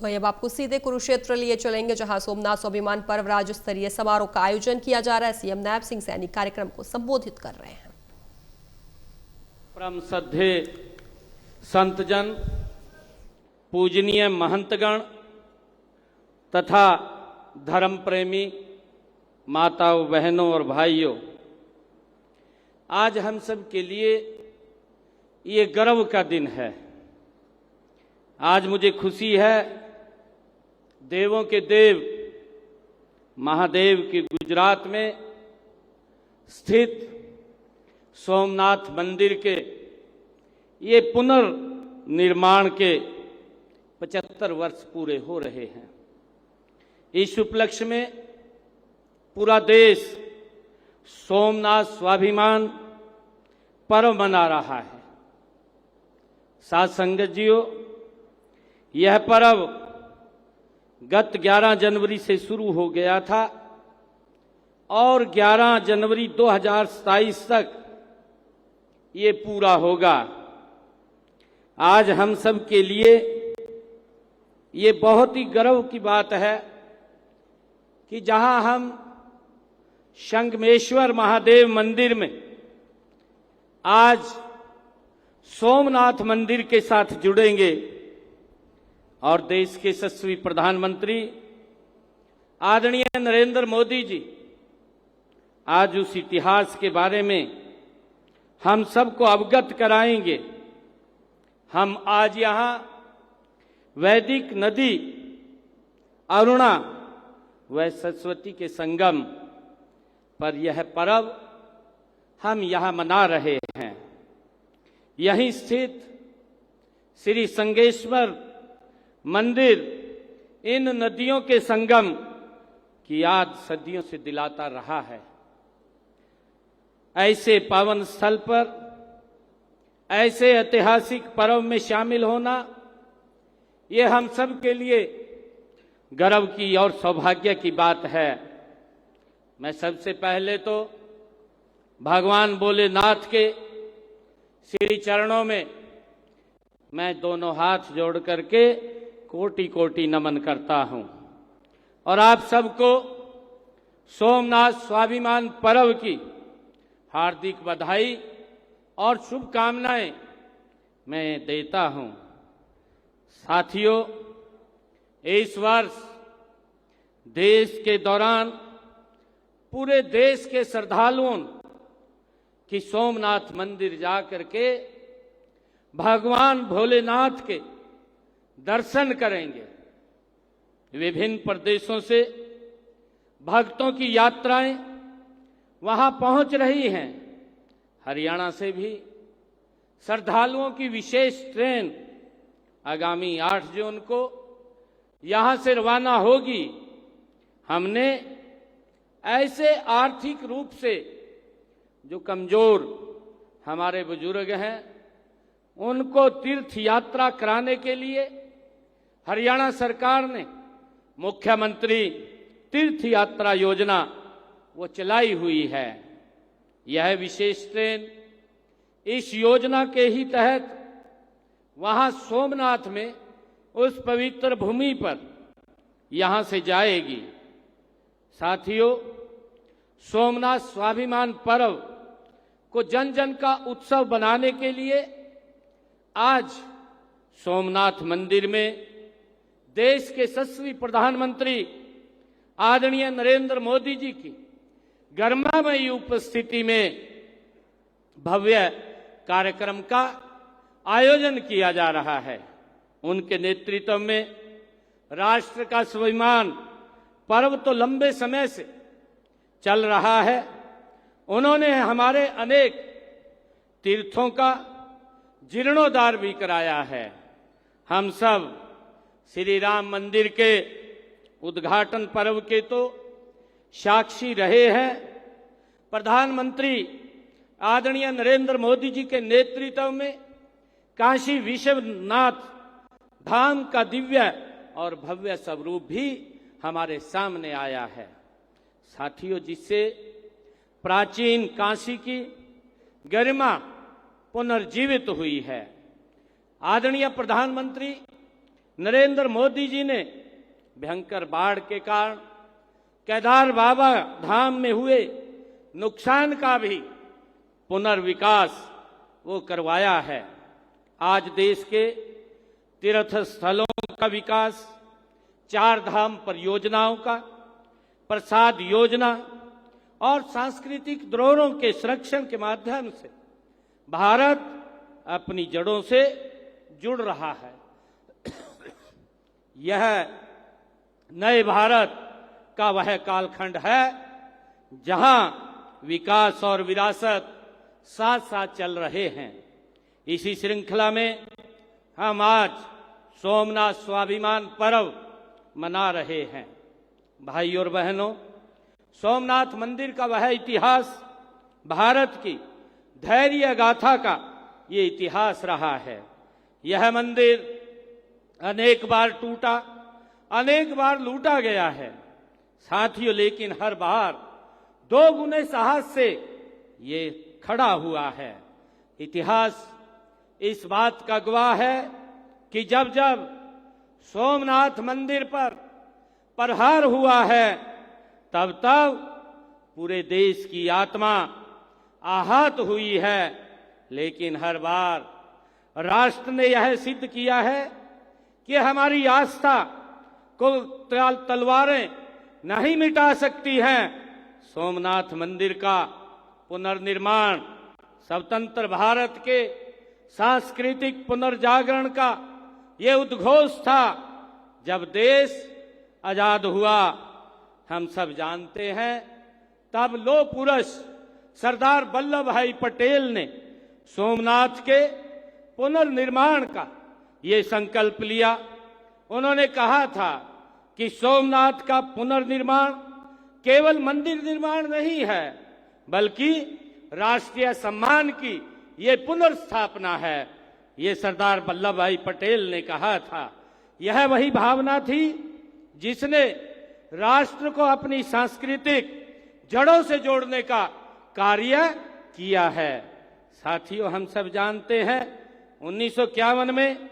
तो अब आपको सीधे कुरुक्षेत्र लिए चलेंगे, जहां सोमनाथ स्वाभिमान पर्व राज्य स्तरीय समारोह का आयोजन किया जा रहा है। सीएम नायब सिंह सैनी कार्यक्रम को संबोधित कर रहे हैं। परम श्रद्धे संतजन, पूजनीय महंतगण तथा धर्म प्रेमी माताओं, बहनों और भाइयों, आज हम सब के लिए ये गर्व का दिन है। आज मुझे खुशी है, देवों के देव महादेव के गुजरात में स्थित सोमनाथ मंदिर के ये पुनर्निर्माण के 75 वर्ष पूरे हो रहे हैं। इस उपलक्ष्य में पूरा देश सोमनाथ स्वाभिमान पर्व मना रहा है। साथ संगत जियो, यह पर्व गत 11 जनवरी से शुरू हो गया था और 11 जनवरी 2027 तक ये पूरा होगा। आज हम सब के लिए ये बहुत ही गर्व की बात है कि जहां हम संगमेश्वर महादेव मंदिर में आज सोमनाथ मंदिर के साथ जुड़ेंगे और देश के यशस्वी प्रधानमंत्री आदरणीय नरेंद्र मोदी जी आज उस इतिहास के बारे में हम सबको अवगत कराएंगे। हम आज यहां वैदिक नदी अरुणा व सरस्वती के संगम पर यह पर्व हम यहां मना रहे हैं। यहीं स्थित श्री संगेश्वर मंदिर इन नदियों के संगम की याद सदियों से दिलाता रहा है। ऐसे पावन स्थल पर ऐसे ऐतिहासिक पर्व में शामिल होना ये हम सब के लिए गर्व की और सौभाग्य की बात है। मैं सबसे पहले तो भगवान भोलेनाथ के श्री चरणों में मैं दोनों हाथ जोड़ करके कोटि कोटि नमन करता हूं और आप सबको सोमनाथ स्वाभिमान पर्व की हार्दिक बधाई और शुभकामनाएं मैं देता हूं। साथियों, इस वर्ष देश के दौरान पूरे देश के श्रद्धालुओं की सोमनाथ मंदिर जाकर के भगवान भोलेनाथ के दर्शन करेंगे। विभिन्न प्रदेशों से भक्तों की यात्राएं वहां पहुंच रही हैं। हरियाणा से भी श्रद्धालुओं की विशेष ट्रेन आगामी 8 जून को यहां से रवाना होगी। हमने ऐसे आर्थिक रूप से जो कमजोर हमारे बुजुर्ग हैं उनको तीर्थ यात्रा कराने के लिए हरियाणा सरकार ने मुख्यमंत्री तीर्थ यात्रा योजना वो चलाई हुई है। यह विशेष ट्रेन इस योजना के ही तहत वहां सोमनाथ में उस पवित्र भूमि पर यहां से जाएगी। साथियों, सोमनाथ स्वाभिमान पर्व को जन जन का उत्सव बनाने के लिए आज सोमनाथ मंदिर में देश के यशस्वी प्रधानमंत्री आदरणीय नरेंद्र मोदी जी की गर्मामयी उपस्थिति में भव्य कार्यक्रम का आयोजन किया जा रहा है। उनके नेतृत्व में राष्ट्र का स्वाभिमान पर्व तो लंबे समय से चल रहा है। उन्होंने हमारे अनेक तीर्थों का जीर्णोद्धार भी कराया है। हम सब श्री राम मंदिर के उद्घाटन पर्व के तो साक्षी रहे हैं। प्रधानमंत्री आदरणीय नरेंद्र मोदी जी के नेतृत्व में काशी विश्वनाथ धाम का दिव्य और भव्य स्वरूप भी हमारे सामने आया है। साथियों, जिससे प्राचीन काशी की गरिमा पुनर्जीवित हुई है। आदरणीय प्रधानमंत्री नरेंद्र मोदी जी ने भयंकर बाढ़ के कारण केदार बाबा धाम में हुए नुकसान का भी पुनर्विकास वो करवाया है। आज देश के तीर्थ स्थलों का विकास, 4 धाम परियोजनाओं का, प्रसाद योजना और सांस्कृतिक धरोहरों के संरक्षण के माध्यम से भारत अपनी जड़ों से जुड़ रहा है। यह नए भारत का वह कालखंड है जहां विकास और विरासत साथ साथ चल रहे हैं। इसी श्रृंखला में हम आज सोमनाथ स्वाभिमान पर्व मना रहे हैं। भाई और बहनों, सोमनाथ मंदिर का वह इतिहास भारत की धैर्य गाथा का ये इतिहास रहा है। यह मंदिर अनेक बार टूटा, अनेक बार लूटा गया है साथियों, लेकिन हर बार 2 गुने साहस से ये खड़ा हुआ है। इतिहास इस बात का गवाह है कि जब जब सोमनाथ मंदिर पर प्रहार हुआ है तब तब पूरे देश की आत्मा आहत हुई है, लेकिन हर बार राष्ट्र ने यह सिद्ध किया है कि हमारी आस्था को तलवारें नहीं मिटा सकती हैं। सोमनाथ मंदिर का पुनर्निर्माण स्वतंत्र भारत के सांस्कृतिक पुनर्जागरण का ये उद्घोष था। जब देश आजाद हुआ, हम सब जानते हैं, तब लौह पुरुष सरदार वल्लभ भाई पटेल ने सोमनाथ के पुनर्निर्माण का ये संकल्प लिया। उन्होंने कहा था कि सोमनाथ का पुनर्निर्माण केवल मंदिर निर्माण नहीं है, बल्कि राष्ट्रीय सम्मान की ये पुनर्स्थापना है। ये सरदार वल्लभ भाई पटेल ने कहा था। यह वही भावना थी जिसने राष्ट्र को अपनी सांस्कृतिक जड़ों से जोड़ने का कार्य किया है। साथियों, हम सब जानते हैं 1951 में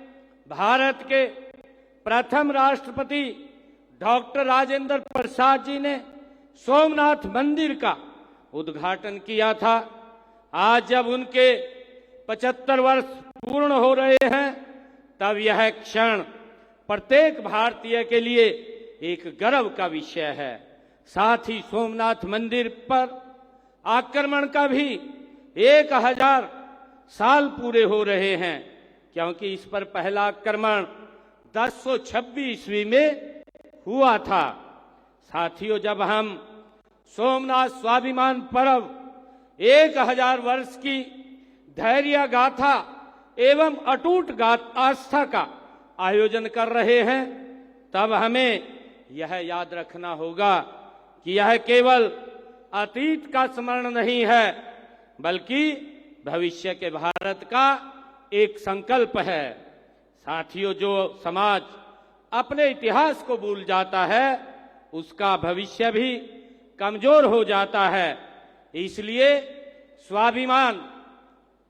भारत के प्रथम राष्ट्रपति डॉक्टर राजेंद्र प्रसाद जी ने सोमनाथ मंदिर का उद्घाटन किया था। आज जब उनके 75 वर्ष पूर्ण हो रहे हैं, तब यह क्षण प्रत्येक भारतीय के लिए एक गर्व का विषय है। साथ ही सोमनाथ मंदिर पर आक्रमण का भी 1000 साल पूरे हो रहे हैं, क्योंकि इस पर पहला आक्रमण 1026 ईस्वी में हुआ था। साथियों, जब हम सोमनाथ स्वाभिमान पर्व 1000 वर्ष की धैर्य गाथा एवं अटूट आस्था का आयोजन कर रहे हैं, तब हमें यह याद रखना होगा कि यह केवल अतीत का स्मरण नहीं है, बल्कि भविष्य के भारत का एक संकल्प है। साथियों, जो समाज अपने इतिहास को भूल जाता है, उसका भविष्य भी कमजोर हो जाता है। इसलिए स्वाभिमान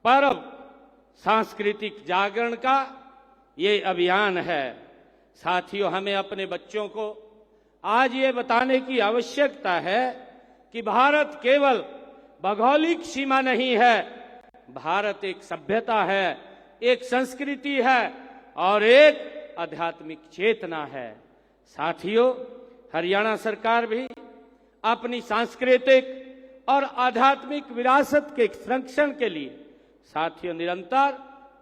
पर्व सांस्कृतिक जागरण का ये अभियान है। साथियों, हमें अपने बच्चों को आज ये बताने की आवश्यकता है कि भारत केवल भौगोलिक सीमा नहीं है, भारत एक सभ्यता है, एक संस्कृति है और एक आध्यात्मिक चेतना है। साथियों, हरियाणा सरकार भी अपनी सांस्कृतिक और आध्यात्मिक विरासत के संरक्षण के लिए साथियों निरंतर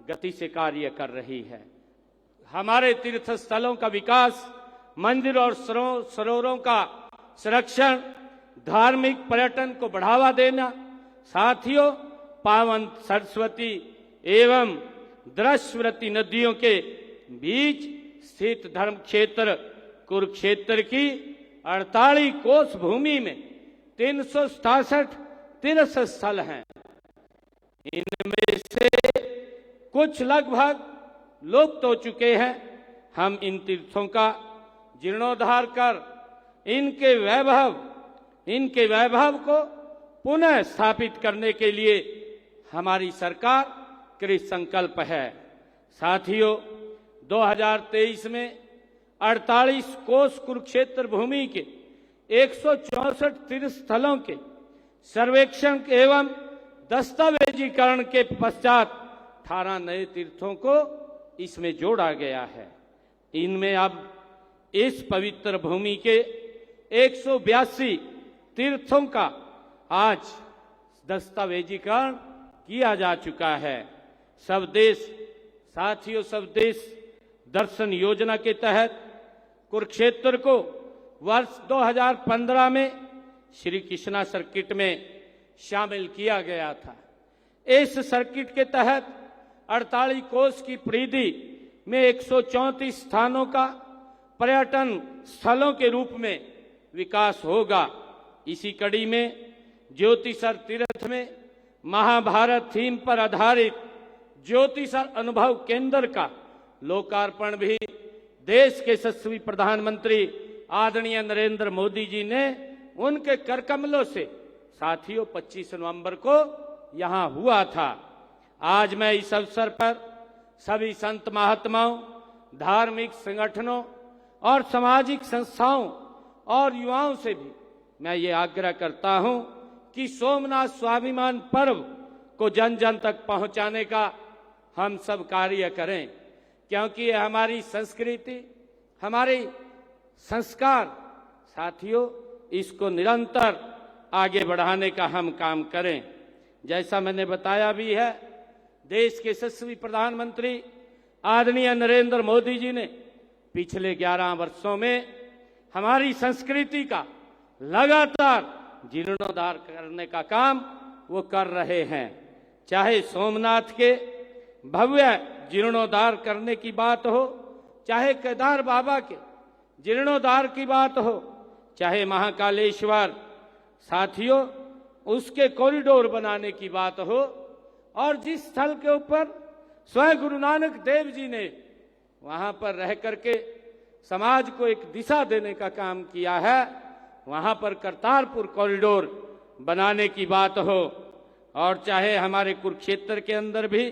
गति से कार्य कर रही है। हमारे तीर्थ स्थलों का विकास, मंदिर और सरोवरों का संरक्षण, धार्मिक पर्यटन को बढ़ावा देना, साथियों पावन सरस्वती एवं द्रश्वती नदियों के बीच स्थित धर्म क्षेत्र कुरुक्षेत्र की 48 कोस भूमि में 367 तीर्थ स्थल हैं। इनमें से कुछ लगभग लुप्त हो चुके हैं। हम इन तीर्थों का जीर्णोद्धार कर इनके वैभव को पुनः स्थापित करने के लिए हमारी सरकार कृत संकल्प है। साथियों, 2023 में 48 कोस कुरुक्षेत्र भूमि के 164 तीर्थ स्थलों के सर्वेक्षण एवं दस्तावेजीकरण के पश्चात 18 नए तीर्थों को इसमें जोड़ा गया है। इनमें अब इस पवित्र भूमि के 182 तीर्थों का आज दस्तावेजीकरण किया जा चुका है। साथियों, सब देश दर्शन योजना के तहत कुरुक्षेत्र को वर्ष 2015 में श्री कृष्णा सर्किट में शामिल किया गया था। इस सर्किट के तहत 48 कोस की परिधि में 134 स्थानों का पर्यटन स्थलों के रूप में विकास होगा। इसी कड़ी में ज्योतिसर तीर्थ में महाभारत थीम पर आधारित ज्योतिसर अनुभव केंद्र का लोकार्पण भी देश के यशस्वी प्रधानमंत्री आदरणीय नरेंद्र मोदी जी ने उनके करकमलों से साथियों 25 नवंबर को यहां हुआ था। आज मैं इस अवसर पर सभी संत महात्माओं, धार्मिक संगठनों और सामाजिक संस्थाओं और युवाओं से भी मैं ये आग्रह करता हूं कि सोमनाथ स्वाभिमान पर्व को जन जन तक पहुंचाने का हम सब कार्य करें, क्योंकि ये हमारी संस्कृति, हमारे संस्कार साथियों, इसको निरंतर आगे बढ़ाने का हम काम करें। जैसा मैंने बताया भी है, देश के यशस्वी प्रधानमंत्री आदरणीय नरेंद्र मोदी जी ने पिछले 11 वर्षों में हमारी संस्कृति का लगातार जीर्णोद्धार करने का काम वो कर रहे हैं। चाहे सोमनाथ के भव्य जीर्णोद्धार करने की बात हो, चाहे केदार बाबा के जीर्णोद्धार की बात हो, चाहे महाकालेश्वर साथियों उसके कॉरिडोर बनाने की बात हो, और जिस स्थल के ऊपर स्वयं गुरु नानक देव जी ने वहां पर रह करके समाज को एक दिशा देने का काम किया है, वहां पर करतारपुर कॉरिडोर बनाने की बात हो, और चाहे हमारे कुरुक्षेत्र के अंदर भी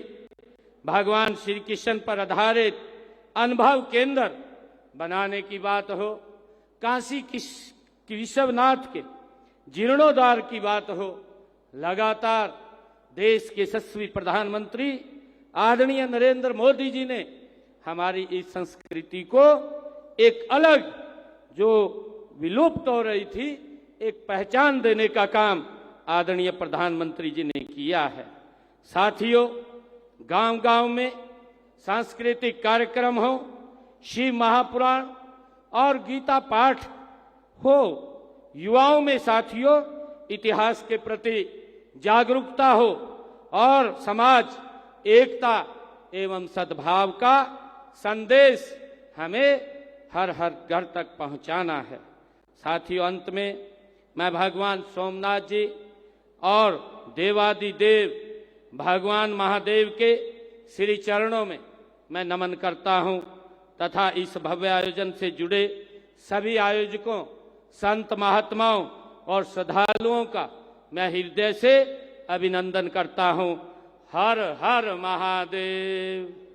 भगवान श्री कृष्ण पर आधारित अनुभव केंद्र बनाने की बात हो, काशी विश्वनाथ के जीर्णोद्धार की बात हो, लगातार देश के यशस्वी प्रधानमंत्री आदरणीय नरेंद्र मोदी जी ने हमारी इस संस्कृति को एक अलग जो विलुप्त हो रही थी एक पहचान देने का काम आदरणीय प्रधानमंत्री जी ने किया है। साथियों, गांव-गांव में सांस्कृतिक कार्यक्रम हो, शिव महापुराण और गीता पाठ हो, युवाओं में साथियों इतिहास के प्रति जागरूकता हो और समाज एकता एवं सद्भाव का संदेश हमें हर हर घर तक पहुंचाना है। साथियों, अंत में मैं भगवान सोमनाथ जी और देवादिदेव भगवान महादेव के श्री चरणों में मैं नमन करता हूं तथा इस भव्य आयोजन से जुड़े सभी आयोजकों, संत महात्माओं और श्रद्धालुओं का मैं हृदय से अभिनंदन करता हूं। हर हर महादेव।